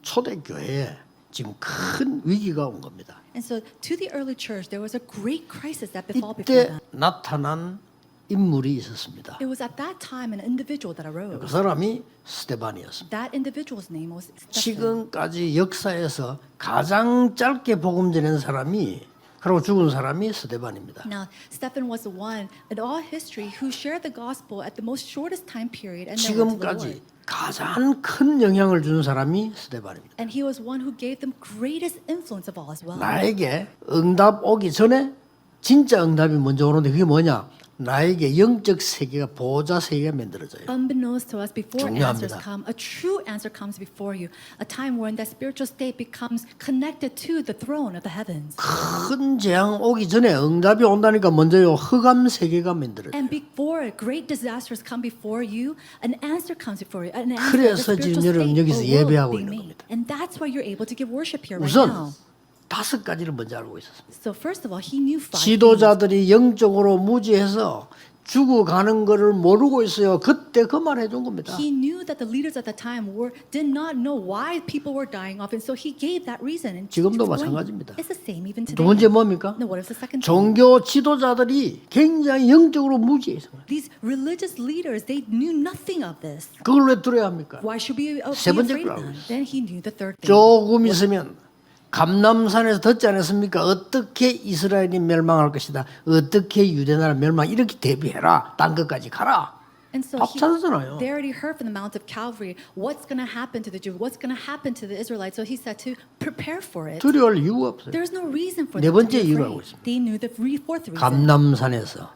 초대 교회에 지금 큰 위기가 온 겁니다. And so to the early church, there was a great crisis that befell before 이때 them. 나타난 인물이 있었습니다. It was at that time an individual that 그 arose. 사람이 스데반이었습니다. That individual's name was Stephen. 지금까지 역사에서 가장 짧게 복음 전한 사람이 그리고 죽은 사람이 스데반입니다. Now, Stephen was the one in all history who shared the gospel at the most shortest time period and then went to the Lord. 지금까지 가장 큰 영향을 준 사람이 스데반입니다. And he was one who gave them greatest influence of all as well. 나에게 응답 오기 전에 진짜 응답이 먼저 오는데 그게 뭐냐? 나에게 영적 세계가 보호자 세계가 만들어져요. Unbeknownst to us, before answers 중요합니다. come, a true answer comes before you. A time when that spiritual state becomes connected to the throne of the heavens. 큰 재앙 오기 전에 응답이 온다니까 먼저요 흑암 세계가 만들어져요. And before great disasters come before you, an answer comes before you. An answer, 그래서 the 지금 spiritual 여러분 state 여기서 or world 예배하고 being 있는 made. 겁니다. And that's why you're able to give worship here right 우선 now. 5가지를 먼저 알고 있었습니다. So first of all, he knew 5 things. 지도자들이 영적으로 무지해서 죽어가는 것을 모르고 있어요. 그때 그 말 해준 겁니다. He knew that the leaders at the time did not know why people were dying off, and so he gave that reason. And 지금도 explained. 마찬가지입니다. It's the same even 두 today. 번째 뭡니까? Now, what is the second thing? 종교 지도자들이 굉장히 영적으로 무지해서 These religious leaders, they knew nothing of this. 그걸 왜 들어야 합니까? Why should we be 세 번째 afraid 걸 of 알고 them? 있어요. Then he knew the third thing. 조금 있으면 감남산에서 듣지 않았습니까? 어떻게 이스라엘이 멸망할 것이다. 어떻게 유대나라 멸망 이렇게 대비해라. 딴 것까지 가라. And so 밥 찾았잖아요. they already heard from the Mount of Calvary what's going to happen to the Jews, what's going to happen to the Israelites. So he said to prepare for it. 두려워할 이유가 없어요. There's no reason for 네 them to 번째 be 이유를 알고 afraid. 있습니다. They knew the fourth reason. 감남산에서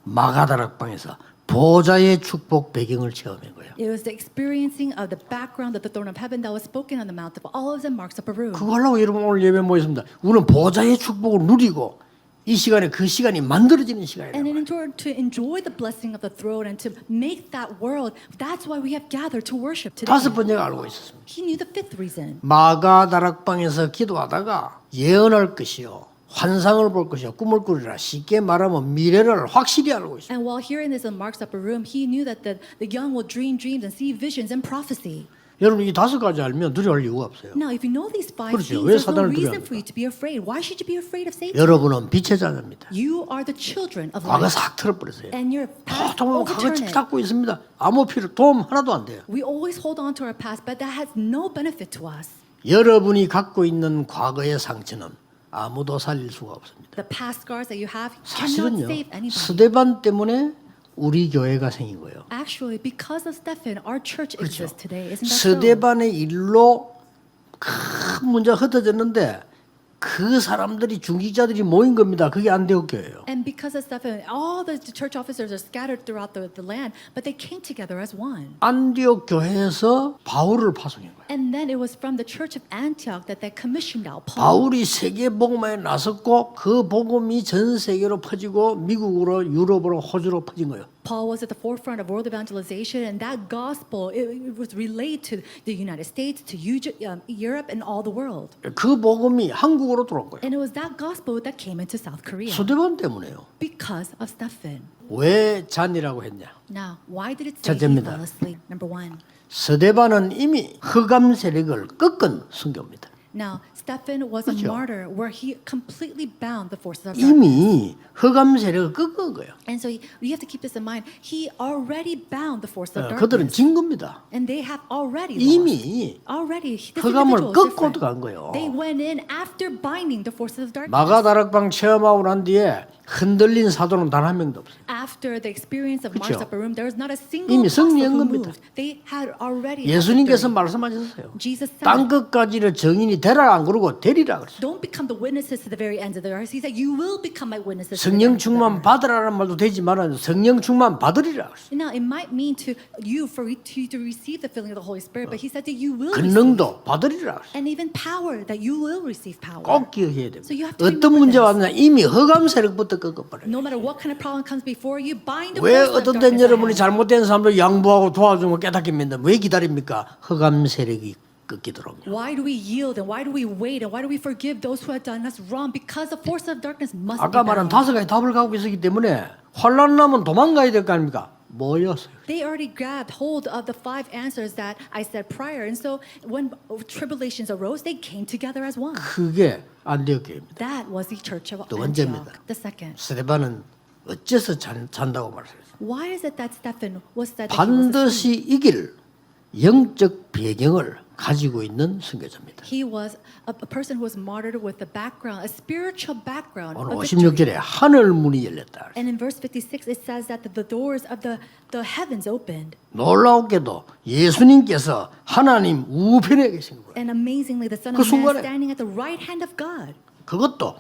마가다락방에서 보좌의 축복 배경을 체험한 거예요. It was the experiencing of the background of the throne of heaven that was spoken on the Mount of Olives and Marks Upper Room. 그거 하려고 여러분 오늘 예배 모였습니다. 우리는 보좌의 축복을 누리고 이 시간에 그 시간이 만들어지는 시간이에요. And in order to enjoy the blessing of the throne and to make that world, that's why we have gathered to worship today. 다섯 번째가 알고 있었습니다. He knew the fifth reason. 마가다락방에서 기도하다가 예언할 것이요. 환상을 볼 것이요. 꿈을 꾸리라. 쉽게 말하면 미래를 확실히 알고 있어요. And while hearing this in Mark's upper room, he knew that the young will dream dreams and see visions and prophecy. 여러분 이 다섯 가지 알면 두려워할 이유가 없어요. Now, if you know these five 그렇죠. things, 왜 there's no 사단을 reason 두려워합니까? for you to be afraid. Why should you be afraid of Satan? 여러분은 빛의 자녀입니다. You are the children of 과거 light. 싹 틀어버렸어요. And your past, 보통 과거 overturn it. 갖고 있습니다. 아무 필요 도움 하나도 안 돼요. We always hold on to our past, but that has no benefit to us. 여러분이 갖고 있는 과거의 상처는 아무도 살릴 수가 없습니다. The past scars that you have cannot 사실은요. save anybody. 스데반 때문에 우리 교회가 생긴 거예요. Actually, because of Stephen, our church 그렇죠. exists today. Isn't that so? 스데반의 일로 큰 문제가 흩어졌는데 그 사람들이 중직자들이 모인 겁니다. 그게 안디옥 교회예요. And because of Stephen, all the church officers are scattered throughout the land, but they came together as one. 안디옥 교회에서 바울을 파송한 거예요. And then it was from the church of Antioch that they commissioned out Paul. 바울이 세계 복음에 나섰고 그 복음이 전 세계로 퍼지고 미국으로 유럽으로 호주로 퍼진 거예요. Paul was at the forefront of world evangelization, and that gospel it was relayed to the United States, to Europe, and all the world. 그 복음이 한국으로 들어온 거예요. And it was that gospel that came into South Korea 스데반 때문에요. because of Stephen. 왜 잔이라고 했냐? Now, why did it say he 첫째입니다. fell asleep? Number one. 스데반은 이미 흑암 세력을 꺾은 순교입니다. Now, Stephen was a 그렇죠. martyr where he completely bound the forces of darkness. 이미 흑암 세력을 꺾은 거예요. And so you have to keep this in mind. He already bound the forces of 그들은 darkness. 진 겁니다. And they have already lost. 이미 Already, this 흑암을 individual is 꺾고 different. 들어간 거예요. They went in after binding the forces of darkness. 마가다락방 체험하고 난 뒤에 흔들린 사도는 단 한 명도 없어요. After the experience of 그렇죠. Mark's upper room, there was not a single 이미 apostle 승리한 who 겁니다. moved. They had already had 예수님께서 victory. 말씀하셨어요. Jesus said, 땅 끝까지는 정인이 되라 안 그러고 되리라 그랬어요. don't become the witnesses to the very ends of the earth. He said, you will become my witnesses. to the 성령 ends of the 충만 earth. 받으라는 말도 되지만 성령 충만 받으리라 그랬어요. Now, it might mean to you for you to receive the filling of the Holy Spirit, but he said that you will receive. 권능도 받으리라 그랬어요. And even power, that you will receive power. 꼭 기억해야 됩니다. So you have to 어떤 remember 문제 this. 왔냐 이미 흑암 세력부터 꺾어버려요. No matter what kind of problem comes before you, bind the 왜 forces of 어떤 땐 darkness 여러분이 ahead. 잘못된 사람들 양보하고 도와주는 거 깨닫게 만든 왜 기다립니까? 흑암 세력이 꺾이도록요. Why do we yield and why do we wait and why do we forgive those who have done us wrong? Because the forces of darkness must be 아까 말한 bound. 다섯 가지 답을 갖고 있었기 때문에 환란 나면 도망가야 될 거 아닙니까? 모였어요. They already grabbed hold of the 5 answers that I said prior. And so when tribulations arose, they came together as one. 그게 안디옥 교회입니다. That was the church of 두 Antioch. 번째입니다. The second. 스데반은 어째서 잔다고 말했어요. Why is it that Stephen was said that he was asleep? 반드시 이길 영적 배경을 가지고 있는 선교자입니다. He was a person who was martyred with a background, a spiritual background 오늘 of victory. 56절에 하늘 문이 열렸다. And in verse 56, it says that the doors of the heavens opened. 놀라우게도 예수님께서 하나님 우편에 계신 거예요. And amazingly, the Son 그 of Man 순간에 standing at the right hand of God. 그것도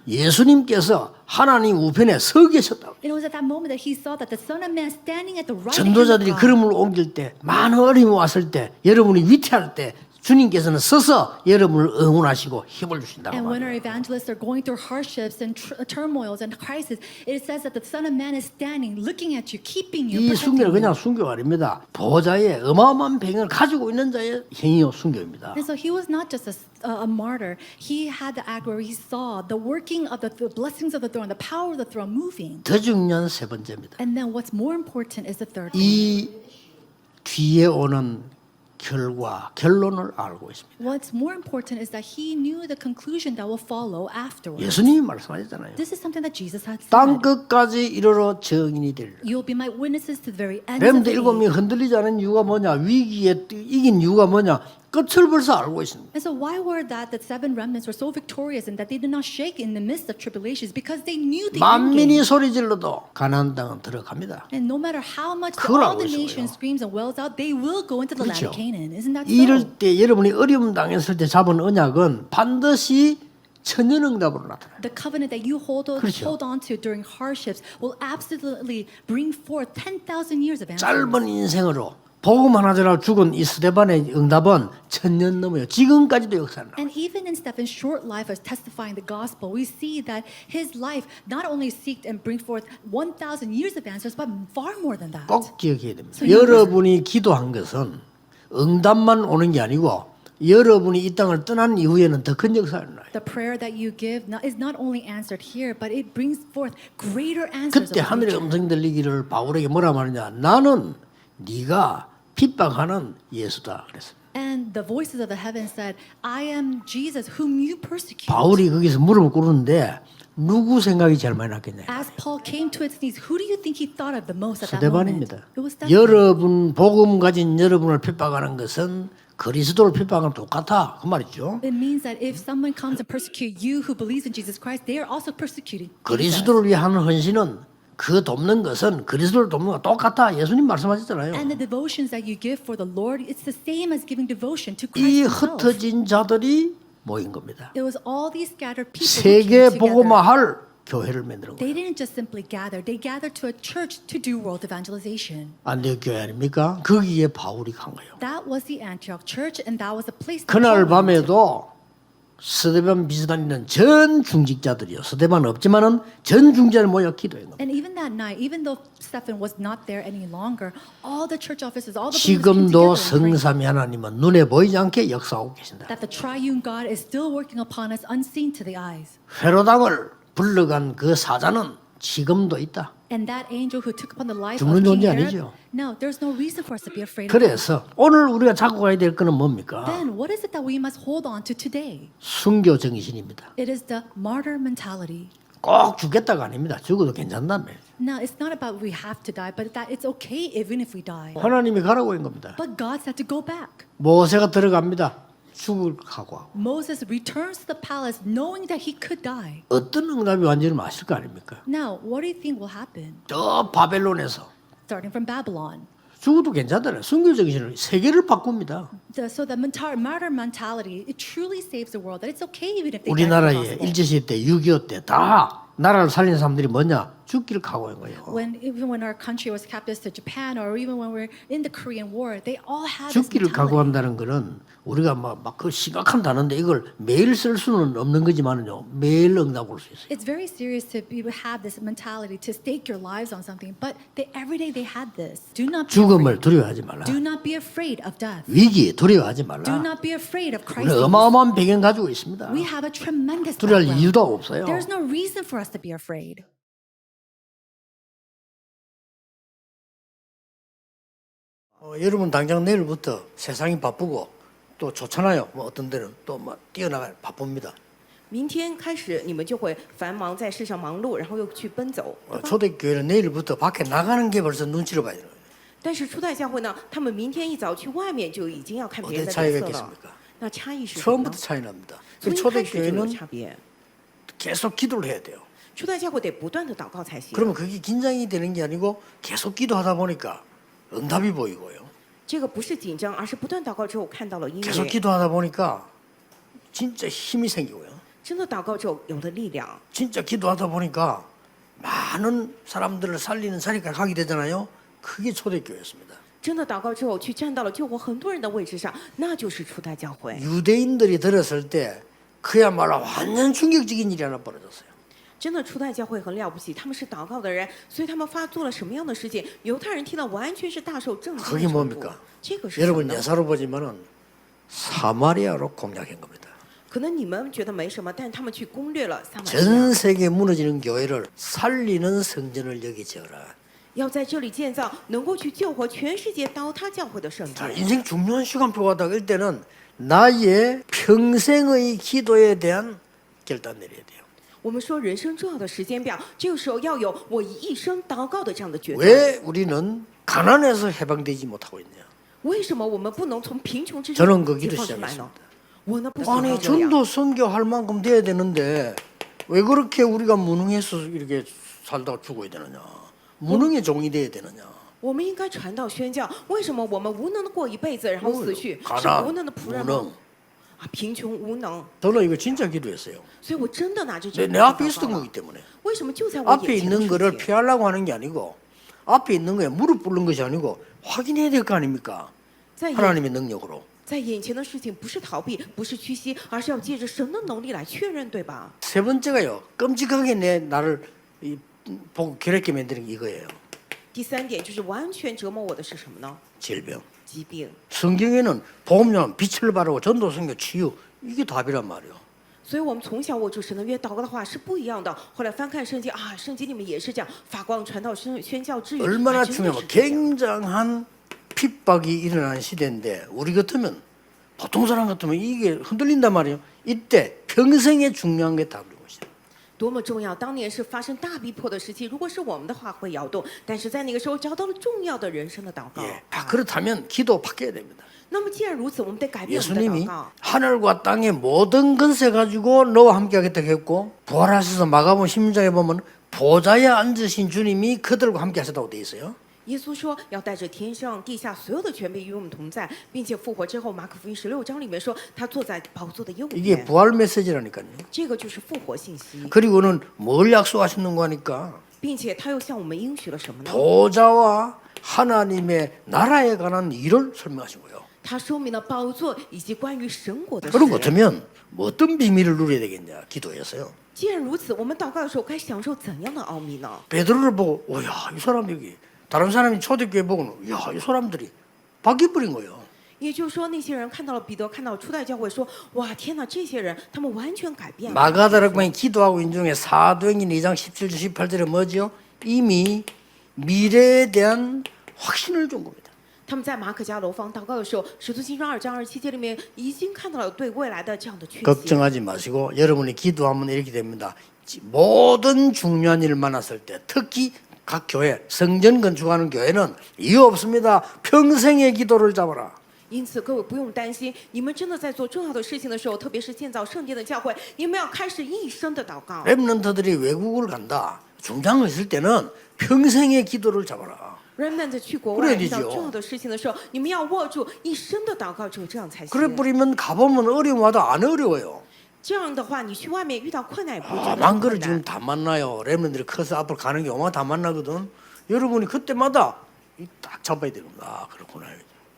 예수님께서 하나님 우편에 서 계셨다고. It was at that moment that he saw that the Son of Man standing at the right hand of 전도자들이 God. 걸음을 옮길 때, 많은 어려움이 왔을 때, 여러분이 위태할 때 주님께서는 서서 여러분을 응원하시고 힘을 주신다고 And when our 말해요. evangelists are going through hardships and turmoils and crises, it says that the Son of Man is standing, looking at you, keeping you, 이 protecting 순교는 you. 그냥 순교가 아닙니다. 보좌의 어마어마한 배경을 가지고 있는 자의 행위요 순교입니다. And so he was not just a martyr. He had the act where he saw the working of the blessings of the throne, the power of the throne moving. 더 중요한 세 번째입니다. And then what's more important is the third thing. 이 뒤에 오는 결론을 알고 있습니다. What's more important is that he knew the conclusion that will follow afterwards. 예수님이 말씀하셨잖아요. This is something that Jesus had 땅 said. 끝까지 이르러 증인이 되리라. You'll be my witnesses to the very end of 렘드 the 일곱 명이 age. 흔들리지 않은 이유가 뭐냐? 위기에 이긴 이유가 뭐냐? 끝을 벌써 알고 있습니다. And so why were that the 7 remnants were so victorious and that they did not shake in the midst of tribulations? Because they knew the end 만민이 game. 소리 질러도 가나안 땅은 들어갑니다. And no matter how much 그걸 all 알고 the 있어요. nation screams and wails out, they will go into the land 그렇죠. of Canaan. Isn't that 이럴 so? 때 여러분이 어려움 당했을 때 잡은 언약은 반드시 천년응답으로 나타나요. The covenant that you hold 그렇죠. on to during hardships will absolutely bring forth 10,000 years of answers. 짧은 인생으로 복음 하나 전하고 죽은 이 스데반의 응답은 천년 넘어요. 지금까지도 역사를 나요. And even in Stephen's short life of testifying the gospel, we see that his life not only seeked and bring forth 1,000 years of answers, but far more than that. 꼭 기억해야 됩니다. So 여러분이 기도한 것은 응답만 오는 게 아니고 여러분이 이 땅을 떠난 이후에는 더 큰 역사를 나요. The prayer that you give is not only answered here, but it brings forth greater answers. 그때 of the 하늘의 future. 음성 들리기를 바울에게 뭐라 말하냐? 나는 네가 핍박하는 예수다 그랬어요. And the voices of the heaven said, I am Jesus whom you persecute. 바울이 거기서 무릎을 꿇는데 누구 생각이 제일 많이 났겠냐? As Paul came to his knees, who do you think he thought of the most at that moment? 스데반입니다. It was Stephen. 여러분 복음 가진 여러분을 핍박하는 것은 그리스도를 핍박하는 똑같아 그 말이죠. It means that if someone comes and persecute you who believes in Jesus Christ, they are also persecuting Jesus. 그리스도를 위한 헌신은 그 돕는 것은 그리스도를 돕는 거 똑같아. 예수님 말씀하셨잖아요. And the devotions that you give for the Lord, it's the same as giving devotion to 이 Christ himself. 흩어진 자들이 모인 겁니다. It was all these scattered people who 세계 came together. 복음화할 교회를 만드는 They 거예요. didn't just simply gather. They gathered to a church to do world evangelization. 안디옥 교회 아닙니까? 거기에 바울이 간 거예요. That was the Antioch church, and that was the place. that 그날 Paul went. 밤에도 스데반 비슷한 있는 전 중직자들이요. 스데반 없지만은 전 중직자를 모여 기도한 겁니다. And even that night, even though Stephen was not there any longer, all the church officers, all the believers came 지금도 together and prayed 성삼위 하나님은 눈에 보이지 않게 역사하고 계신다. that the triune God is still working upon us unseen to the eyes. 헤로당을 불러간 그 사자는 지금도 있다. And that angel who took upon the life 죽는 of King 존재 Herod, 아니죠. no, there's no reason for us to be afraid of him. 그래서 오늘 우리가 잡고 가야 될 거는 뭡니까? Then what is it that we must hold on to today? 순교 정신입니다. It is the martyr mentality. 꼭 죽겠다가 아닙니다. 죽어도 괜찮다며. Now, it's not about we have to die, but that it's okay even if we die. 하나님이 가라고 한 겁니다. But God said to go back. 모세가 들어갑니다. 죽을 각오하고. Moses returns to the palace knowing that he could die. 어떤 응답이 완전히 마실 거 아닙니까? Now, what do you think will happen? 저 바벨론에서 Starting from Babylon. 죽어도 괜찮다네. 순교 정신을 세계를 바꿉니다. So the martyr mentality, it truly saves the world. That it's okay even if they die for the 우리나라에 gospel. 일제시대 때 6.25 때 다 나라를 살린 사람들이 뭐냐? 죽기를 각오한 거예요. Even when our country was captive to Japan, or even when we're in the Korean War, they all had this 죽기를 mentality. 각오한다는 거는 우리가 막그 심각한 단어인데 이걸 매일 쓸 수는 없는 거지만은요. 매일 응답 올 수 있어요. It's very serious to have this mentality to stake your lives on something, but every day they had this. Do not be 죽음을 두려워하지 말라. Do not be afraid of death. 위기 두려워하지 Do 말라. not be afraid of 우리 crisis. 어마어마한 배경 가지고 있습니다. We have a tremendous 두려워할 background. 이유도 없어요. There's no reason for us to be afraid. 여러분 당장 내일부터 세상이 바쁘고 또 좋잖아요. 뭐 어떤 데는 또 막 뛰어나가 바쁩니다. 明天开始，你们就会繁忙在世上忙碌，然后又去奔走，对吧？ 초대교회는 내일부터 밖에 나가는 게 벌써 눈치를 봐야 돼요. 但是初代教会呢，他们明天一早去外面就已经要看别人的 어디에 脸 차이가 色了。 있겠습니까? 那差异是什么呢 처음부터 ？ 차이 납니다. 从 그 一开始就有 초대교회는 差别。 계속 기도를 해야 돼요. 初代教会得不断的祷告才行。 그러면 그게 긴장이 되는 게 아니고 계속 기도하다 보니까 응답이 보이고요. 这个不是紧张，而是不断祷告之后看到了音 계속 乐。 기도하다 보니까 진짜 힘이 생기고요. 真的祷告之后有了力量， 진짜 기도하다 보니까 많은 사람들을 살리는 자리까지 가게 되잖아요. 그게 초대교회였습니다. 真的祷告之后去站到了救活很多人的位置上，那就是初代教会。 유대인들이 들었을 때 그야말로 완전 충격적인 일이 하나 벌어졌어요. 真的初代教会很了不起，他们是祷告的人，所以他们做了什么样的事情？犹太人听到完全是大受震惊的 그게 程度 뭡니까? 这个是什么 여러분 呢？ 예사로 보지만은 사마리아로 공략한 겁니다. 可能你们觉得没什么，但是他们去攻略了撒玛利亚， 전 세계 무너지는 교회를 살리는 성전을 여기 지어라. 要在这里建造能够去救活全世界倒塌教会的圣 자, 殿。 인생 중요한 시간표가 다일 때는 나의 평생의 기도에 대한 결단 내려야 돼요. 我们说人生重要的时间表，这个时候要有我一生祷告的这样的决断。 왜 우리는 가난에서 해방되지 못하고 있냐? 为什么我们不能从贫穷之 저는 中 그 解 기도 放出来呢 시작했습니다. ？我呢不喜欢 아니 这样。 전도 선교할 만큼 돼야 되는데 왜 그렇게 우리가 무능해서 이렇게 살다가 죽어야 되느냐? 무능의 종이 돼야 되느냐? 我们应该传道宣教，为什么我们无能的过一辈子，然后死去，是 가난, 无能的仆人 무능. 吗？啊，贫穷无能， 저는 이거 진짜 기도했어요. 所以我真的拿着这 내, 个 내 祷 앞에 告 있었던 了 거기 때문에 为什么就在我 앞에 眼前的 있는 事 거를 情？ 피하려고 하는 게 아니고 앞에 있는 거에 무릎 꿇는 것이 아니고 확인해야 될 거 아닙니까? 在眼 하나님의 능력으로. 在眼前的事情不是逃避，不是屈膝，而是要借着神的能力来确认，对吧？ 세 번째가요. 끔찍하게 나를 보고 괴롭게 만드는 게 이거예요. 第三点就是完全折磨我的是什么呢？ 질병. 疾病。 성경에는 복음용 빛을 바르고 전도 선교 치유 이게 답이란 말이에요. 所以我们从小握住神的约，祷告的话是不一样的。后来翻看圣经啊，圣经里面也是这样，发光传道宣教之语， 얼마나 啊真的 중요하면 是这样。 굉장한 핍박이 일어나는 시대인데 우리 같으면 보통 사람 같으면 이게 흔들린단 말이에요. 이때 평생에 중요한 게 답인 것이에요. 多么重要！当年是发生大逼迫的时期，如果是我们的话会摇动，但是在那个时候找到了重要的人生的祷告。 예. 그렇다면 기도 바뀌어야 됩니다. 那么既然如此，我们得改变我们的 예수님이 祷告。 하늘과 땅의 모든 권세 가지고 너와 함께 하겠다고 했고 부활하셔서 마가복음 16장에 보면 보좌에 앉으신 주님이 그들과 함께 하셨다고 돼 있어요. 耶稣说要带着天上地下所有的权柄与我们同在，并且复活之后，马可福音16章里面说他坐在宝座的右 이게 边， 부활 메시지라니까요. 这个就是复活信息， 그리고는 뭘 약속하셨는가 하니까 并且他又向我们应许了什么呢？ 보좌와 하나님의 나라에 관한 일을 설명하신 거예요. 他说明了宝座以及关于神国的 그런 것 事。 같으면 뭐 어떤 비밀을 누려야 되겠냐 기도해서요. 既然如此，我们祷告的时候该享受怎样的奥秘呢？ 베드로를 보고 오야 이 사람 여기 다른 사람이 초대교회 보고는 야이 사람들이 바뀌어버린 거예요. 也就是说，那些人看到了彼得，看到初代教会，说：“哇，天哪！这些人他们完全改变了。” 마가다락방에 기도하고 있는 중에 사도행전 2장 17절 18절에 뭐죠? 이미 미래에 대한 확신을 준 겁니다. 他们在马可家楼房祷告的时候，《使徒行传》2章27节里面已经看到了对未来的这样的确信。 걱정하지 마시고 여러분이 기도하면 이렇게 됩니다. 모든 중요한 일을 만났을 때 특히 각 교회 성전 건축하는 교회는 이유 없습니다. 평생의 기도를 잡아라. 因此，各位不用担心，你们真的在做重要的事情的时候，特别是建造圣殿的教会，你们要开始一生的祷告。 렘넌트들이 외국을 간다. 중장을 있을 때는 평생의 기도를 잡아라. Remnant 去国 그래야 外遇到 되죠. 重要的事情的时候，你们要握住一生的祷告，只有这样才 그래 行。 버리면 가보면 어려워도 안 어려워요. 这样的话，你去外面遇到困难也不会觉得 만 很 그릇 困 지금 难。 다 만나요. 렘넌트들이 커서 앞으로 가는 게 얼마나 다 만나거든. 여러분이 그때마다 딱 잡아야 되는 거야. 그렇구나.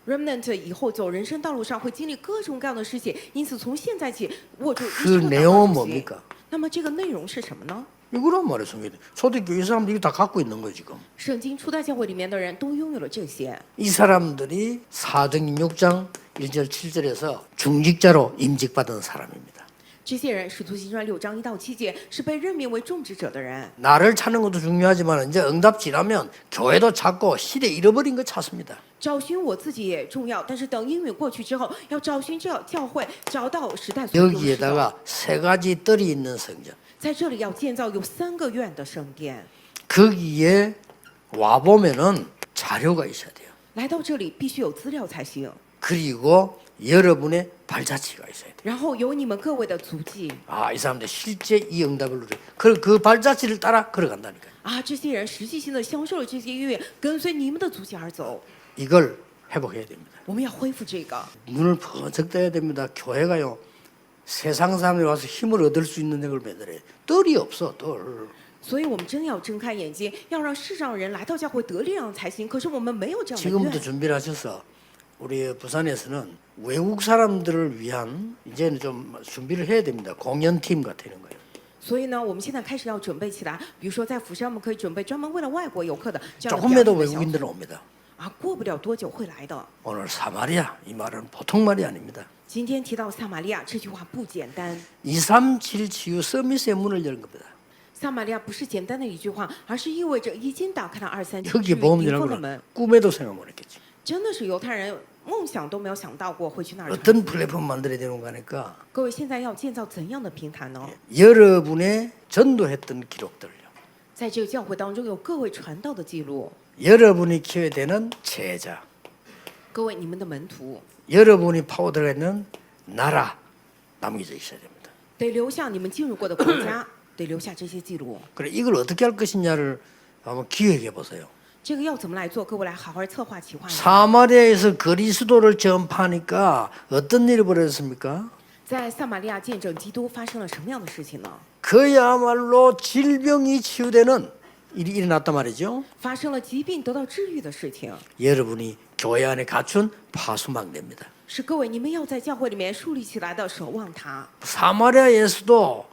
Remnant 以后走人生道路上会经历各种各样的事情，因此从现在起握住一 그 生的祷 내용은 告就行。 뭡니까? 那么这个内容是什么呢？ 이거란 말이에요. 성경에. 초대교회 사람들이 다 갖고 있는 거예요 지금. 圣经初代教会里面的人都拥有了这些。 이 사람들이 사도행전 6장 1절 7절에서 중직자로 임직받은 사람입니다. 这些人，《使徒行传》6章1到7节是被任命为种植者的人。 나를 찾는 것도 중요하지만 이제 응답지라면 교회도 찾고 시대 잃어버린 거 찾습니다. 找寻我自己也重要，但是等应允过去之后，要找寻教会，找到时代所丢失的。 여기에다가 세 가지 뜰이 있는 성전. 在这里要建造有3个院的圣殿。 거기에 와 보면은 자료가 있어야 돼요. 来到这里必须有资料才行， 그리고 여러분의 발자취가 있어야 돼요. 然后有你们各位的足迹 아, 이 사람들 실제 이 응답을 누려. 그 발자취를 따라 걸어간다니까요. 啊！这些人实际性的享受了这些音乐，跟随你们的足迹而走。 이걸 회복해야 됩니다. 我们要恢复这个， 눈을 번쩍 떠야 됩니다. 교회가요. 세상 사람이 와서 힘을 얻을 수 있는 걸 매달아요. 뜰이 없어, 뜰. 所以我们真要睁开眼睛，要让世上人来到教会得力量才行。可是我们没有这样的 지금부터 愿。 준비를 하셔서 우리 부산에서는 외국 사람들을 위한 이제는 좀 준비를 해야 됩니다. 공연팀 같은 거예요. 所以呢，我们现在开始要准备起来。比如说，在釜山，我们可以准备专门为了外国游客的这样的表 조금이라도 演的小组 외국인들은 옵니다. 啊，过不了多久会来的。 오늘 사마리아 이 말은 보통 말이 아닙니다. 今天提到撒玛利亚这句话不简单， 237 치유 서밋의 문을 열은 겁니다. 撒玛利亚不是简单的一句话，而是意味着已经打开了237 여기 治愈 보험이라는 灵魂的 거는 门。 꿈에도 생각 못 했겠죠. 真的是犹太人梦想都没有想到过会去那儿传 어떤 福音。 플랫폼 만들어야 되는 거니까 各位现在要建造怎样的平台呢？ 여러분의 전도했던 기록들요. 在这个教会当中有各位传道的记录， 여러분이 키워야 되는 제자, 各位你们的门徒 여러분이 파고 들어가 있는 나라 남겨져 있어야 됩니다. 得留下你们进入过的国家，得留下这些记录。 그래 이걸 어떻게 할 것이냐를 한번 기획해 보세요. 这个要怎么来做？各位来好好策划企划一下。 사마리아에서 그리스도를 전파하니까 어떤 일이 벌어졌습니까? 在撒玛利亚见证基督发生了什么样的事情呢？ 그야말로 질병이 치유되는 일이 일어났단 말이죠. 发生了疾病得到治愈的事情， 여러분이 교회 안에 갖춘 파수망대입니다. 是各位你们要在教会里面树立起来的守望塔。 사마리아에서도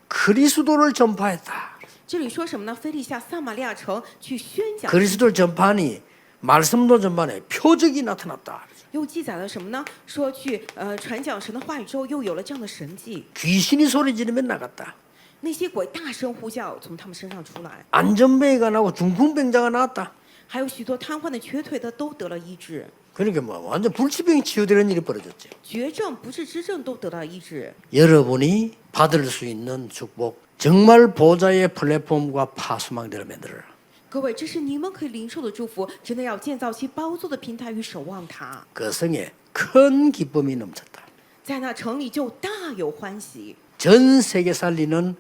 그리스도를 전파했다. 这里说什么呢？非利下撒玛利亚城去宣讲， 그리스도를 전파하니 말씀도 전파해 표적이 나타났다. 又记载了什么呢？说去传讲神的话语之后，又有了这样的神迹。 귀신이 소리 지르면 나갔다. 那些鬼大声呼叫，从他们身上出来， 안전뱅이가 나고 중풍병자가 나왔다. 还有许多瘫痪的、瘸腿的都得了医治， 그러니까 뭐 완전 불치병이 치유되는 일이 벌어졌죠. 绝症、不治之症都得到医治。 여러분이 받을 수 있는 축복, 정말 보좌의 플랫폼과 파수망대를 만들어라. 各位，这是你们可以领受的祝福，真的要建造其宝座的平台与守望塔， 그 성에 큰 기쁨이 넘쳤다. 在那城里就大有欢喜。 전 세계 살리는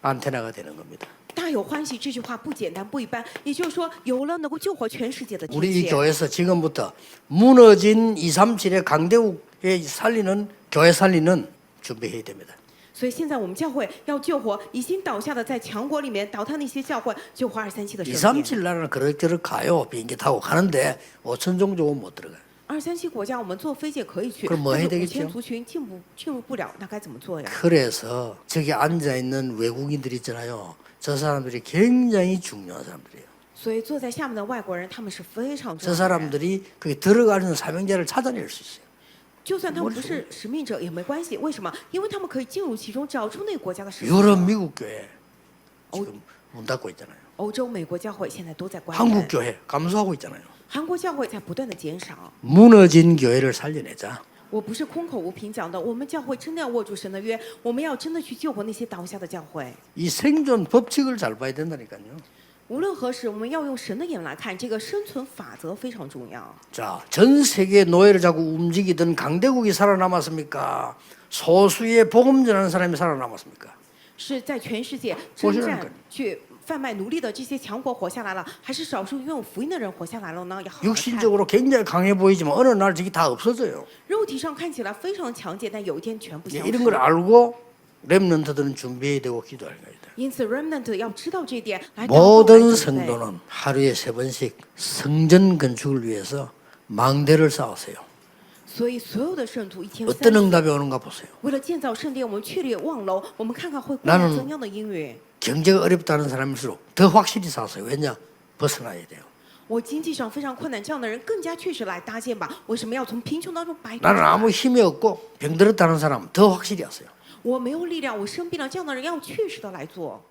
안테나가 되는 겁니다. 大有欢喜这句话不简单不一般，也就是说，有了能够救活全世界的 우리 天 이 线。 교회에서 지금부터 무너진 237의 강대국에 살리는 교회 살리는 준비해야 됩니다. 所以现在我们教会要救活已经倒下的，在强国里面倒塌那些教会，救活237的圣殿。 237 나라는 그럭저럭 가요. 비행기 타고 가는데 5천 종족은 못 들어가요. 237国家我们坐飞机也可以去， 그럼뭐해야 但是 되겠죠 5000族群进入不了，那该怎么做呀？ 그래서 저기 앉아 있는 외국인들 있잖아요. 저 사람들이 굉장히 중요한 사람들이에요. 所以坐在下面的外国人，他们是非常重 저 要的人。 사람들이 거기 들어가는 사명자를 찾아낼 수 있어요. 就算他们不是使命者也没关系，为什么？因为他们可以进入其中，找出那个国家的使命 유럽 者。 미국 교회 지금 문 닫고 있잖아요. 欧洲、美国教会现在都在关 한국 门， 교회 감소하고 있잖아요. 韩国教会在不断的减少。 무너진 교회를 살려내자. 我不是空口无凭讲的，我们教会真的要握住神的约，我们要真的去救活那些倒下的教会。 이 생존 법칙을 잘 봐야 된다니까요. 无论何时，我们要用神的眼来看，这个生存法则非常重要。 자, 전 세계 노예를 자꾸 움직이던 강대국이 살아남았습니까? 소수의 복음 전하는 사람이 살아남았습니까? 是在全世界我是征战去贩卖奴隶的这些强国活下来了，还是少数拥有福音的人活下来了呢？要好好看。 육신적으로 굉장히 강해 보이지만 어느 날 저게 다 없어져요. 肉体上看起来非常强健，但有一天全部消 이런 걸 失。 알고 렘넌트들은 준비해야 되고 기도할 거예요. 因此，remnant 要知道这一点，来祷告，来 모든 准备。 성도는 하루에 3번씩 성전 건축을 위해서 망대를 쌓으세요. 所以，所有的圣徒一天 어떤 3次， 응답이 오는가 보세요. 为了建造圣殿，我们确立望楼，我们看看会过 나는 来怎样的应允。 경제가 어렵다는 사람일수록 더 확실히 쌓으세요. 왜냐? 벗어나야 돼요. 我经济上非常困难，这样的人更加确实来搭建吧。为什么要从贫穷当中摆脱出 나는 来？ 아무 힘이 없고 병들었다는 사람 더 확실히 하세요. 我没有力量，我生病了，这样的人要确实的来做。